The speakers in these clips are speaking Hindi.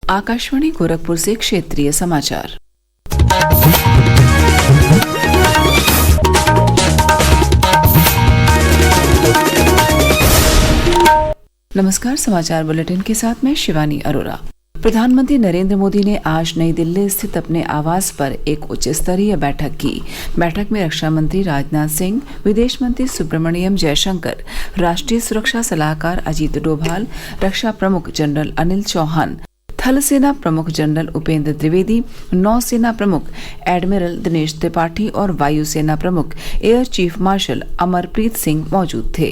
आकाशवाणी गोरखपुर से क्षेत्रीय समाचार। नमस्कार, समाचार बुलेटिन के साथ मैं शिवानी अरोरा। प्रधानमंत्री नरेंद्र मोदी ने आज नई दिल्ली स्थित अपने आवास पर एक उच्च स्तरीय बैठक की। बैठक में रक्षा मंत्री राजनाथ सिंह, विदेश मंत्री सुब्रमण्यम जयशंकर, राष्ट्रीय सुरक्षा सलाहकार अजीत डोभाल, रक्षा प्रमुख जनरल अनिल चौहान, थल सेना प्रमुख जनरल उपेंद्र द्विवेदी, नौसेना प्रमुख एडमिरल दिनेश त्रिपाठी और वायुसेना प्रमुख air chief marshal Amarpreet Singh मौजूद थे।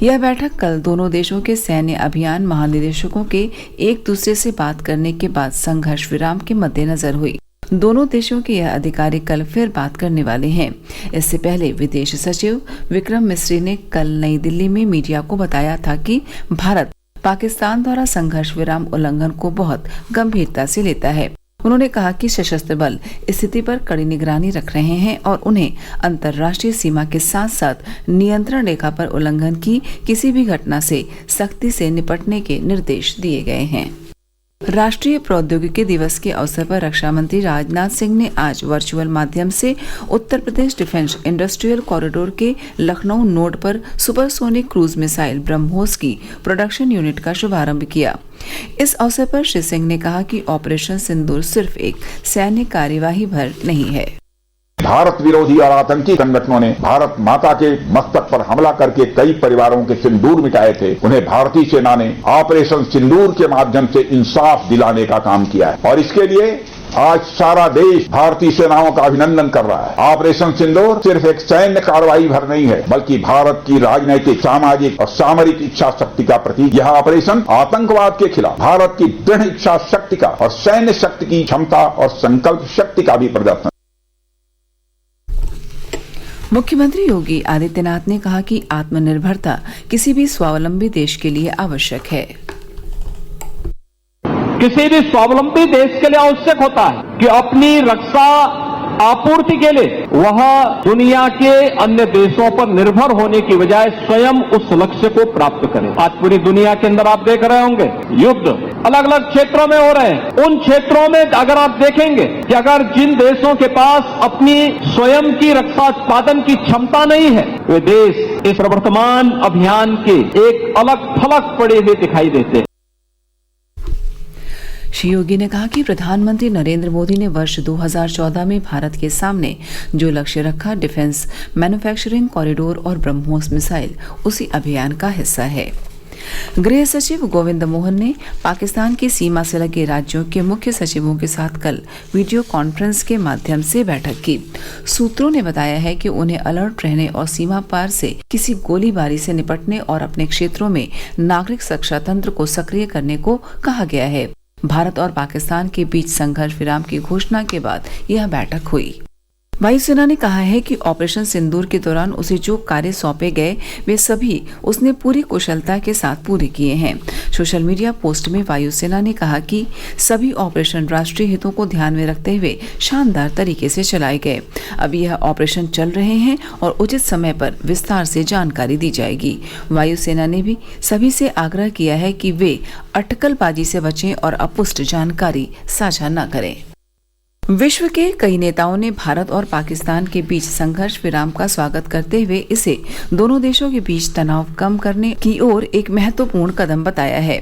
यह बैठक कल दोनों देशों के सैन्य अभियान महानिदेशकों के एक दूसरे से बात करने के बाद संघर्ष विराम के मद्देनजर हुई। दोनों देशों के यह अधिकारी कल फिर बात करने वाले हैं। इससे पहले विदेश सचिव विक्रम मिस्री ने कल नई दिल्ली में मीडिया को बताया था कि भारत पाकिस्तान द्वारा संघर्ष विराम उल्लंघन को बहुत गंभीरता से लेता है। उन्होंने कहा कि सशस्त्र बल स्थिति पर कड़ी निगरानी रख रहे हैं और उन्हें अंतर्राष्ट्रीय सीमा के साथ साथ नियंत्रण रेखा पर उल्लंघन की किसी भी घटना से सख्ती से निपटने के निर्देश दिए गए हैं। राष्ट्रीय प्रौद्योगिकी दिवस के अवसर पर रक्षा मंत्री राजनाथ सिंह ने आज वर्चुअल माध्यम से Uttar Pradesh defence industrial corridor के लखनऊ नोड पर सुपरसोनिक क्रूज मिसाइल ब्रह्मोस की प्रोडक्शन यूनिट का शुभारंभ किया। इस अवसर पर श्री सिंह ने कहा कि ऑपरेशन सिंदूर सिर्फ एक सैन्य कार्यवाही भर नहीं है। भारत विरोधी और आतंकी संगठनों ने भारत माता के मस्तक पर हमला करके कई परिवारों के सिंदूर मिटाए थे। उन्हें भारतीय सेना ने ऑपरेशन सिंदूर के माध्यम से इंसाफ दिलाने का काम किया है और इसके लिए आज सारा देश भारतीय सेनाओं का अभिनंदन कर रहा है। ऑपरेशन सिंदूर सिर्फ एक सैन्य कार्रवाई भर नहीं है, बल्कि भारत की राजनैतिक, सामाजिक और सामरिक इच्छा शक्ति का प्रतीक। यह ऑपरेशन आतंकवाद के खिलाफ भारत की दृढ़ इच्छा शक्ति का और सैन्य शक्ति की क्षमता और संकल्प शक्ति का भी प्रदर्शन। मुख्यमंत्री योगी आदित्यनाथ ने कहा कि आत्मनिर्भरता किसी भी स्वावलंबी देश के लिए आवश्यक है। किसी भी स्वावलंबी देश के लिए आवश्यक होता है कि अपनी रक्षा आपूर्ति के लिए वह दुनिया के अन्य देशों पर निर्भर होने की बजाय स्वयं उस लक्ष्य को प्राप्त करे। आज पूरी दुनिया के अंदर आप देख रहे होंगे युद्ध अलग अलग क्षेत्रों में हो रहे हैं। उन क्षेत्रों में अगर आप देखेंगे कि अगर जिन देशों के पास अपनी स्वयं की रक्षा उत्पादन की क्षमता नहीं है, वे देश इस प्रवर्तमान अभियान के एक अलग थलग पड़े हुए दिखाई देते हैं। श्री योगी ने कहा कि प्रधानमंत्री नरेंद्र मोदी ने वर्ष 2014 में भारत के सामने जो लक्ष्य रखा, डिफेंस मैन्युफैक्चरिंग कॉरिडोर और ब्रह्मोस मिसाइल उसी अभियान का हिस्सा है। गृह सचिव गोविंद मोहन ने पाकिस्तान की सीमा से लगे राज्यों के मुख्य सचिवों के साथ कल वीडियो कॉन्फ्रेंस के माध्यम से बैठक की। सूत्रों ने बताया है कि उन्हें अलर्ट रहने और सीमा पार से किसी गोलीबारी से निपटने और अपने क्षेत्रों में नागरिक सुरक्षा तंत्र को सक्रिय करने को कहा गया है। भारत और पाकिस्तान के बीच संघर्ष विराम की घोषणा के बाद यह बैठक हुई। वायुसेना ने कहा है कि ऑपरेशन सिंदूर के दौरान उसे जो कार्य सौंपे गए वे सभी उसने पूरी कुशलता के साथ पूरे किए हैं। सोशल मीडिया पोस्ट में वायुसेना ने कहा कि सभी ऑपरेशन राष्ट्रीय हितों को ध्यान में रखते हुए शानदार तरीके से चलाए गए। अब यह ऑपरेशन चल रहे हैं और उचित समय पर विस्तार से जानकारी दी जाएगी। वायुसेना ने भी सभी से आग्रह किया है कि वे अटकलबाजी से बचें और अपुष्ट जानकारी साझा न करें। विश्व के कई नेताओं ने भारत और पाकिस्तान के बीच संघर्ष विराम का स्वागत करते हुए इसे दोनों देशों के बीच तनाव कम करने की ओर एक महत्वपूर्ण कदम बताया है।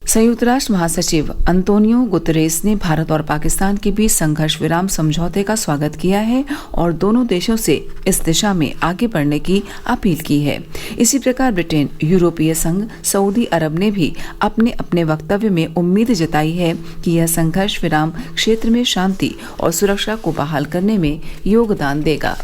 संयुक्त राष्ट्र महासचिव अंतोनियो गुतरेस ने भारत और पाकिस्तान के बीच संघर्ष विराम समझौते का स्वागत किया है और दोनों देशों से इस दिशा में आगे बढ़ने की अपील की है। इसी प्रकार ब्रिटेन, यूरोपीय संघ, सऊदी अरब ने भी अपने अपने वक्तव्य में उम्मीद जताई है कि यह संघर्ष विराम क्षेत्र में शांति और सुरक्षा को बहाल करने में योगदान देगा।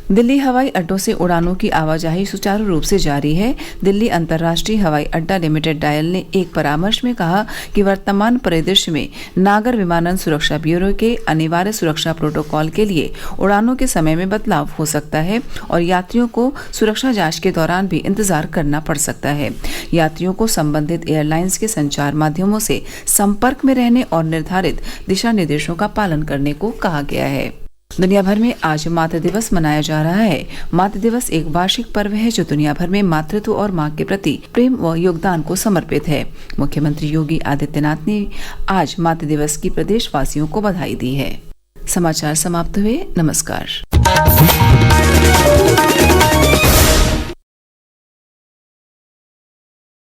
दिल्ली हवाई अड्डों से उड़ानों की आवाजाही सुचारू रूप से जारी है। दिल्ली अंतर्राष्ट्रीय हवाई अड्डा लिमिटेड डायल ने एक परामर्श में कहा कि वर्तमान परिदृश्य में नागर विमानन सुरक्षा ब्यूरो के अनिवार्य सुरक्षा प्रोटोकॉल के लिए उड़ानों के समय में बदलाव हो सकता है और यात्रियों को सुरक्षा जांच के दौरान भी इंतजार करना पड़ सकता है। यात्रियों को संबंधित एयरलाइंस के संचार माध्यमों से संपर्क में रहने और निर्धारित दिशा निर्देशों का पालन करने को कहा गया है। दुनिया भर में आज मातृ दिवस मनाया जा रहा है। मातृ दिवस एक वार्षिक पर्व है जो दुनिया भर में मातृत्व और माँ के प्रति प्रेम व योगदान को समर्पित है। मुख्यमंत्री योगी आदित्यनाथ ने आज मातृ दिवस की प्रदेशवासियों को बधाई दी है। समाचार समाप्त हुए। नमस्कार।